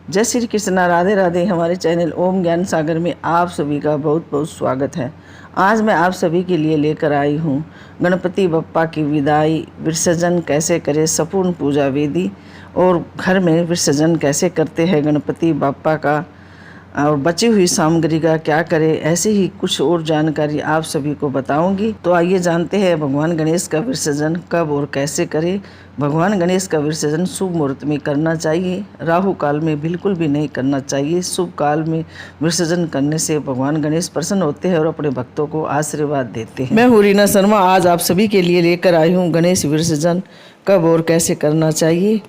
जय श्री कृष्ण, राधे राधे। हमारे चैनल ओम ज्ञान सागर में आप सभी का बहुत बहुत स्वागत है। आज मैं आप सभी के लिए लेकर आई हूँ गणपति बप्पा की विदाई, विसर्जन कैसे करें, संपूर्ण पूजा विधि और घर में विसर्जन कैसे करते हैं गणपति बप्पा का, और बची हुई सामग्री का क्या करें, ऐसे ही कुछ और जानकारी आप सभी को बताऊंगी। तो आइए जानते हैं भगवान गणेश का विसर्जन कब और कैसे करें। भगवान गणेश का विसर्जन शुभ मुहूर्त में करना चाहिए, राहु काल में बिल्कुल भी नहीं करना चाहिए। शुभ काल में विसर्जन करने से भगवान गणेश प्रसन्न होते हैं और अपने भक्तों को आशीर्वाद देते हैं। मैं हूँ रीना शर्मा, आज आप सभी के लिए लेकर आई हूँ गणेश विसर्जन कब और कैसे करना चाहिए।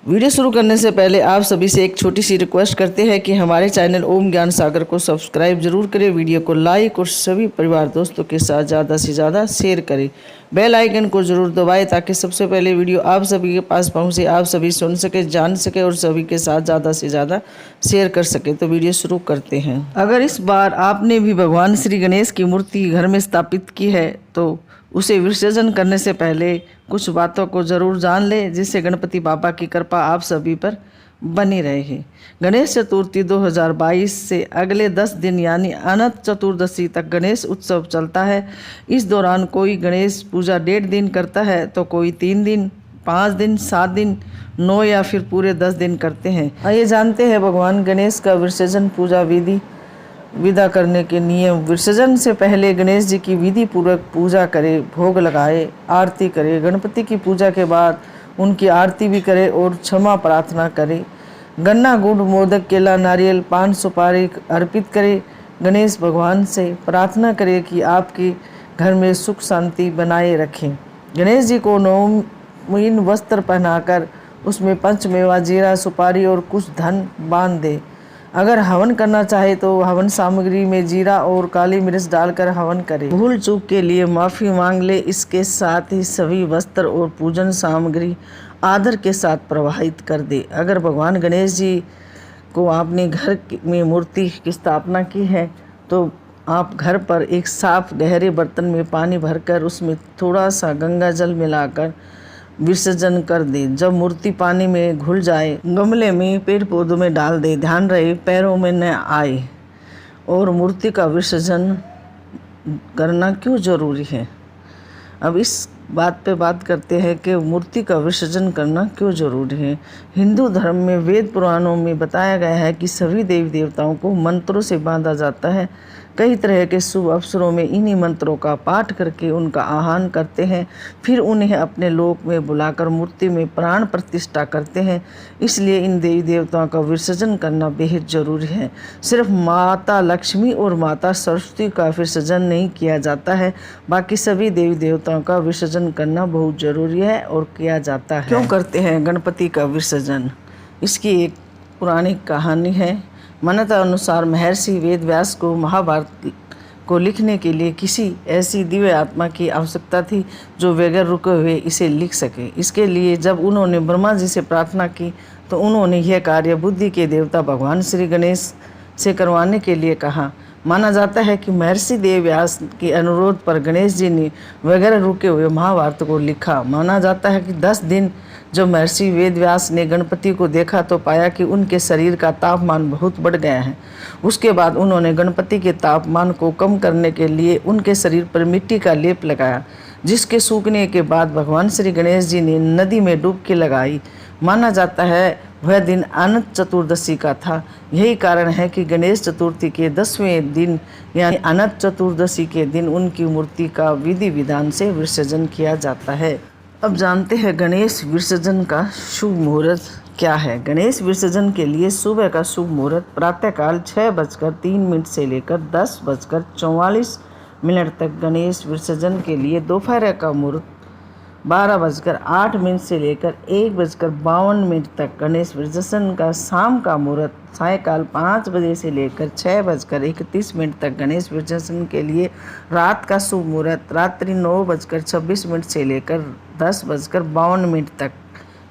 वीडियो शुरू करने से पहले आप सभी से एक छोटी सी रिक्वेस्ट करते हैं कि हमारे चैनल ओम ज्ञान सागर को सब्सक्राइब जरूर करें, वीडियो को लाइक और सभी परिवार दोस्तों के साथ ज़्यादा से ज़्यादा शेयर करें। बेल आइकन को जरूर दबाएं ताकि सबसे पहले वीडियो आप सभी के पास पहुंचे, आप सभी सुन सके, जान सके और सभी के साथ ज़्यादा से ज़्यादा शेयर कर सके। तो वीडियो शुरू करते हैं। अगर इस बार आपने भी भगवान श्री गणेश की मूर्ति घर में स्थापित की है तो उसे विसर्जन करने से पहले कुछ बातों को ज़रूर जान ले, जिससे गणपति बाबा की कृपा आप सभी पर बनी रहे। गणेश चतुर्थी 2022 से अगले 10 दिन यानी अनंत चतुर्दशी तक गणेश उत्सव चलता है। इस दौरान कोई गणेश पूजा 1.5 दिन करता है तो कोई 3 दिन, 5 दिन, 7 दिन, 9 या फिर पूरे 10 दिन करते हैं। आइए जानते हैं भगवान गणेश का विसर्जन पूजा विदा करने के नियम। विसर्जन से पहले गणेश जी की विधि पूर्वक पूजा करें, भोग लगाए, आरती करें। गणपति की पूजा के बाद उनकी आरती भी करें और क्षमा प्रार्थना करें। गन्ना, गुड़, मोदक, केला, नारियल, पान, सुपारी अर्पित करें। गणेश भगवान से प्रार्थना करें कि आपके घर में सुख शांति बनाए रखें। गणेश जी को नवहीन वस्त्र पहनाकर उसमें पंचमेवा, जीरा, सुपारी और कुछ धन बांध दे। अगर हवन करना चाहे तो हवन सामग्री में जीरा और काली मिर्च डालकर हवन करें। भूल चूक के लिए माफ़ी मांग ले। इसके साथ ही सभी वस्त्र और पूजन सामग्री आदर के साथ प्रवाहित कर दे। अगर भगवान गणेश जी को आपने घर में मूर्ति की स्थापना की है तो आप घर पर एक साफ गहरे बर्तन में पानी भरकर उसमें थोड़ा सा गंगा जल मिलाकर विसर्जन कर दे। जब मूर्ति पानी में घुल जाए, गमले में, पेड़ पौधों में डाल दे। ध्यान रहे पैरों में न आए। और मूर्ति का विसर्जन करना क्यों जरूरी है, अब इस बात पे बात करते हैं कि मूर्ति का विसर्जन करना क्यों जरूरी है। हिंदू धर्म में वेद पुराणों में बताया गया है कि सभी देवी देवताओं को मंत्रों से बांधा जाता है। कई तरह के शुभ अवसरों में इन्हीं मंत्रों का पाठ करके उनका आह्वान करते हैं, फिर उन्हें अपने लोक में बुलाकर मूर्ति में प्राण प्रतिष्ठा करते हैं। इसलिए इन देवी देवताओं का विसर्जन करना बेहद जरूरी है। सिर्फ माता लक्ष्मी और माता सरस्वती का विसर्जन नहीं किया जाता है, बाकी सभी देवी देवताओं का विसर्जन करना बहुत जरूरी है और किया जाता है। क्यों करते हैं गणपति का विसर्जन, इसकी एक पुरानी कहानी है। मान्यता अनुसार महर्षि वेदव्यास को महाभारत को लिखने के लिए किसी ऐसी दिव्य आत्मा की आवश्यकता थी जो बगैर रुके हुए इसे लिख सके। इसके लिए जब उन्होंने ब्रह्मा जी से प्रार्थना की तो उन्होंने यह कार्य बुद्धि के देवता भगवान श्री गणेश से करवाने के लिए कहा। माना जाता है कि महर्षि वेदव्यास के अनुरोध पर गणेश जी ने बगैर रुके हुए महाभारत को लिखा। माना जाता है कि 10 दिन जब महर्षि वेदव्यास ने गणपति को देखा तो पाया कि उनके शरीर का तापमान बहुत बढ़ गया है। उसके बाद उन्होंने गणपति के तापमान को कम करने के लिए उनके शरीर पर मिट्टी का लेप लगाया, जिसके सूखने के बाद भगवान श्री गणेश जी ने नदी में डुबकी लगाई। माना जाता है वह दिन अनंत चतुर्दशी का था। यही कारण है कि गणेश चतुर्थी के 10वें दिन यानी अनंत चतुर्दशी के दिन उनकी मूर्ति का विधि विधान से विसर्जन किया जाता है। अब जानते हैं गणेश विसर्जन का शुभ मुहूर्त क्या है। गणेश विसर्जन के लिए सुबह का शुभ मुहूर्त प्रातःकाल 6:03 से लेकर 10:44 तक। गणेश विसर्जन के लिए दोपहर का मुहूर्त 12:08 से लेकर 1:52 तक। गणेश विसर्जन का शाम का मुहूर्त सायकाल 5 बजे से लेकर 6:31 तक। गणेश विसर्जन के लिए रात का शुभ मुहूर्त रात्रि 9:26 से लेकर 10:52 तक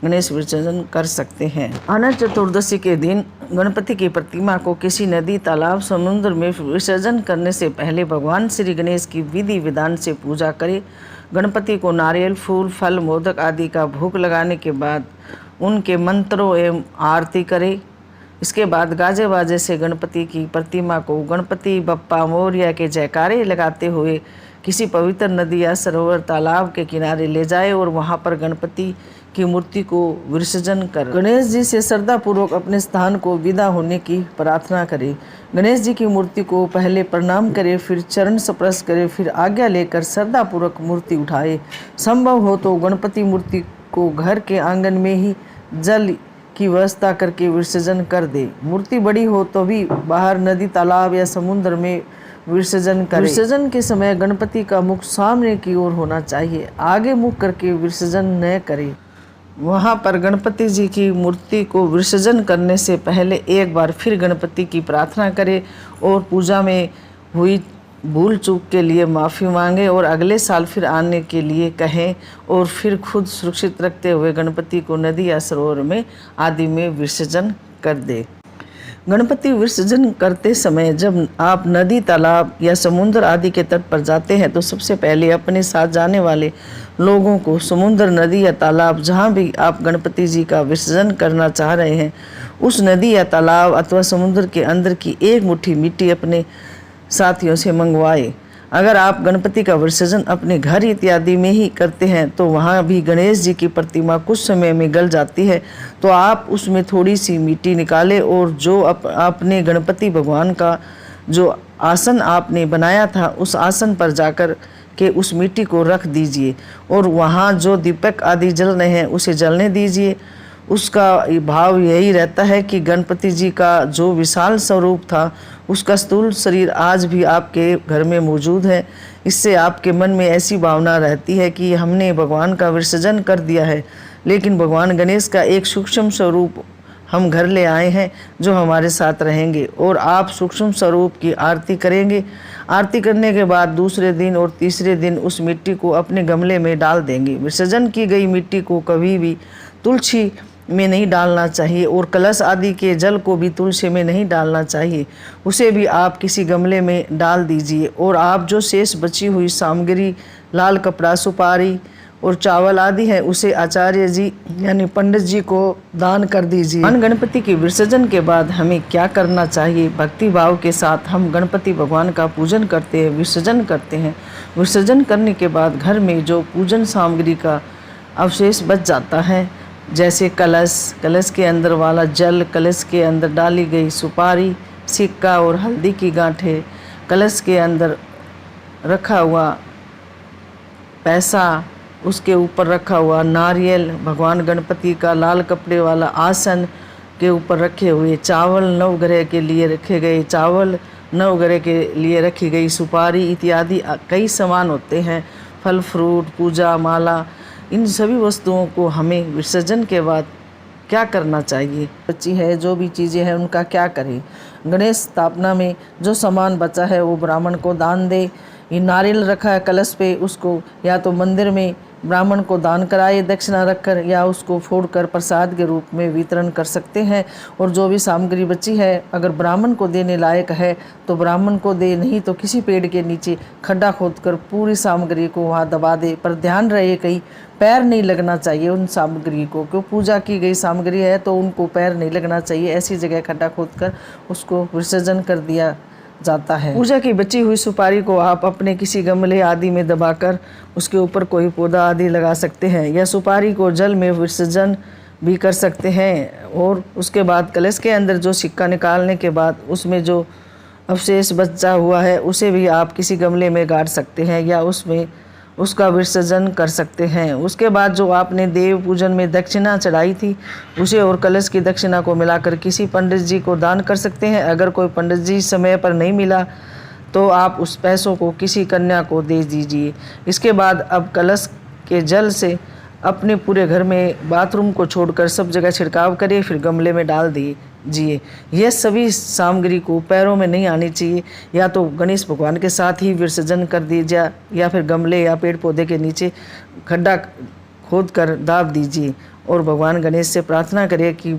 गणेश विसर्जन कर सकते हैं। अनंत चतुर्दशी के दिन गणपति की प्रतिमा को किसी नदी, तालाब, समुद्र में विसर्जन करने से पहले भगवान श्री गणेश की विधि विधान से पूजा करें। गणपति को नारियल, फूल, फल, मोदक आदि का भोग लगाने के बाद उनके मंत्रों एवं आरती करें। इसके बाद गाजे बाजे से गणपति की प्रतिमा को गणपति बप्पा मोरया के जयकारे लगाते हुए किसी पवित्र नदी या सरोवर तालाब के किनारे ले जाए और वहां पर गणपति की मूर्ति को विसर्जन कर गणेश जी से श्रद्धापूर्वक अपने स्थान को विदा होने की प्रार्थना करें। गणेश जी की मूर्ति को पहले प्रणाम करें, फिर चरण स्पर्श करें, फिर आज्ञा लेकर श्रद्धापूर्वक मूर्ति उठाए। संभव हो तो गणपति मूर्ति को घर के आंगन में ही जल की व्यवस्था करके विसर्जन कर दे। मूर्ति बड़ी हो तो भी बाहर नदी तालाब या समुद्र में विसर्जन करें। विसर्जन के समय गणपति का मुख सामने की ओर होना चाहिए, आगे मुख करके विसर्जन न करें। वहाँ पर गणपति जी की मूर्ति को विसर्जन करने से पहले एक बार फिर गणपति की प्रार्थना करें और पूजा में हुई भूल चूक के लिए माफ़ी मांगे और अगले साल फिर आने के लिए कहें और फिर खुद सुरक्षित रखते हुए गणपति को नदी या सरोवर में आदि में विसर्जन कर दे। गणपति विसर्जन करते समय जब आप नदी तालाब या समुद्र आदि के तट पर जाते हैं तो सबसे पहले अपने साथ जाने वाले लोगों को समुद्र, नदी या तालाब जहाँ भी आप गणपति जी का विसर्जन करना चाह रहे हैं उस नदी या तालाब अथवा समुद्र के अंदर की एक मुट्ठी मिट्टी अपने साथियों से मंगवाए। अगर आप गणपति का विसर्जन अपने घर इत्यादि में ही करते हैं तो वहाँ भी गणेश जी की प्रतिमा कुछ समय में गल जाती है, तो आप उसमें थोड़ी सी मिट्टी निकालें और जो आपने गणपति भगवान का जो आसन आपने बनाया था उस आसन पर जाकर के उस मिट्टी को रख दीजिए और वहाँ जो दीपक आदि जल रहे हैं उसे जलने दीजिए। उसका भाव यही रहता है कि गणपति जी का जो विशाल स्वरूप था उसका स्थूल शरीर आज भी आपके घर में मौजूद है। इससे आपके मन में ऐसी भावना रहती है कि हमने भगवान का विसर्जन कर दिया है, लेकिन भगवान गणेश का एक सूक्ष्म स्वरूप हम घर ले आए हैं जो हमारे साथ रहेंगे और आप सूक्ष्म स्वरूप की आरती करेंगे। आरती करने के बाद दूसरे दिन और तीसरे दिन उस मिट्टी को अपने गमले में डाल देंगे। विसर्जन की गई मिट्टी को कभी भी तुलसी में नहीं डालना चाहिए और कलश आदि के जल को भी तुलसी में नहीं डालना चाहिए, उसे भी आप किसी गमले में डाल दीजिए और आप जो शेष बची हुई सामग्री लाल कपड़ा, सुपारी और चावल आदि है उसे आचार्य जी यानी पंडित जी को दान कर दीजिए। गणपति के विसर्जन के बाद हमें क्या करना चाहिए? भक्ति भाव के साथ हम गणपति भगवान का पूजन करते हैं, विसर्जन करते हैं। विसर्जन करने के बाद घर में जो पूजन सामग्री का अवशेष बच जाता है, जैसे कलश के अंदर वाला जल, कलश के अंदर डाली गई सुपारी, सिक्का और हल्दी की गांठें, कलश के अंदर रखा हुआ पैसा, उसके ऊपर रखा हुआ नारियल, भगवान गणपति का लाल कपड़े वाला आसन के ऊपर रखे हुए चावल, नवग्रह के लिए रखे गए चावल, नवग्रह के लिए रखी गई सुपारी इत्यादि कई सामान होते हैं, फल फ्रूट, पूजा माला, इन सभी वस्तुओं को हमें विसर्जन के बाद क्या करना चाहिए? बची है जो भी चीज़ें हैं उनका क्या करें? गणेश स्थापना में जो सामान बचा है वो ब्राह्मण को दान दे। ये नारियल रखा है कलश पे, उसको या तो मंदिर में ब्राह्मण को दान कराए दक्षिणा रखकर, या उसको फोड़कर प्रसाद के रूप में वितरण कर सकते हैं। और जो भी सामग्री बची है अगर ब्राह्मण को देने लायक है तो ब्राह्मण को दे, नहीं तो किसी पेड़ के नीचे खड्डा खोदकर पूरी सामग्री को वहाँ दबा दे। पर ध्यान रहे कहीं पैर नहीं लगना चाहिए उन सामग्री को, क्यों पूजा की गई सामग्री है तो उनको पैर नहीं लगना चाहिए। ऐसी जगह खड्डा खोदकर उसको विसर्जन कर दिया जाता है। पूजा की बची हुई सुपारी को आप अपने किसी गमले आदि में दबाकर उसके ऊपर कोई पौधा आदि लगा सकते हैं, या सुपारी को जल में विसर्जन भी कर सकते हैं। और उसके बाद कलश के अंदर जो सिक्का निकालने के बाद उसमें जो अवशेष बचा हुआ है उसे भी आप किसी गमले में गाड़ सकते हैं या उसमें उसका विसर्जन कर सकते हैं। उसके बाद जो आपने देव पूजन में दक्षिणा चढ़ाई थी उसे और कलश की दक्षिणा को मिलाकर किसी पंडित जी को दान कर सकते हैं। अगर कोई पंडित जी समय पर नहीं मिला तो आप उस पैसों को किसी कन्या को दे दीजिए। इसके बाद अब कलश के जल से अपने पूरे घर में बाथरूम को छोड़कर सब जगह छिड़काव करिए, फिर गमले में डाल दीजिए। यह सभी सामग्री को पैरों में नहीं आनी चाहिए, या तो गणेश भगवान के साथ ही विसर्जन कर दीजिए या फिर गमले या पेड़ पौधे के नीचे खड्डा खोद कर दाब दीजिए और भगवान गणेश से प्रार्थना करिए कि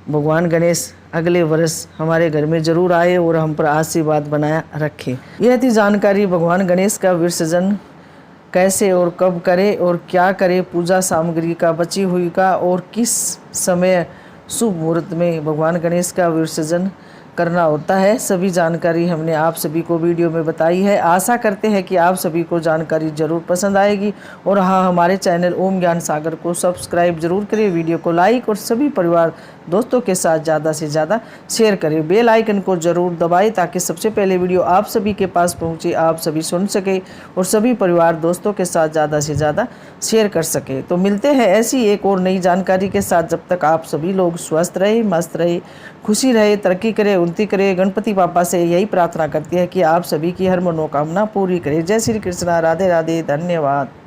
भगवान गणेश अगले वर्ष हमारे घर में जरूर आए और हम पर आशीर्वाद बनाया रखें। यह थी जानकारी भगवान गणेश का विसर्जन कैसे और कब करें और क्या करें पूजा सामग्री का बची हुई का, और किस समय शुभ मुहूर्त में भगवान गणेश का विसर्जन करना होता है। सभी जानकारी हमने आप सभी को वीडियो में बताई है। आशा करते हैं कि आप सभी को जानकारी जरूर पसंद आएगी। और हाँ, हमारे चैनल ओम ज्ञान सागर को सब्सक्राइब जरूर करें, वीडियो को लाइक और सभी परिवार दोस्तों के साथ ज़्यादा से ज़्यादा शेयर करें। बेल आइकन को ज़रूर दबाएं ताकि सबसे पहले वीडियो आप सभी के पास पहुँचे, आप सभी सुन सके और सभी परिवार दोस्तों के साथ ज़्यादा से ज़्यादा शेयर कर सके। तो मिलते हैं ऐसी एक और नई जानकारी के साथ। जब तक आप सभी लोग स्वस्थ रहे, मस्त रहे, खुशी रहे, तरक्की करे, उन्नति करे। गणपति पापा से यही प्रार्थना करती है कि आप सभी की हर मनोकामना पूरी करे। जय श्री कृष्णा, राधे राधे, धन्यवाद।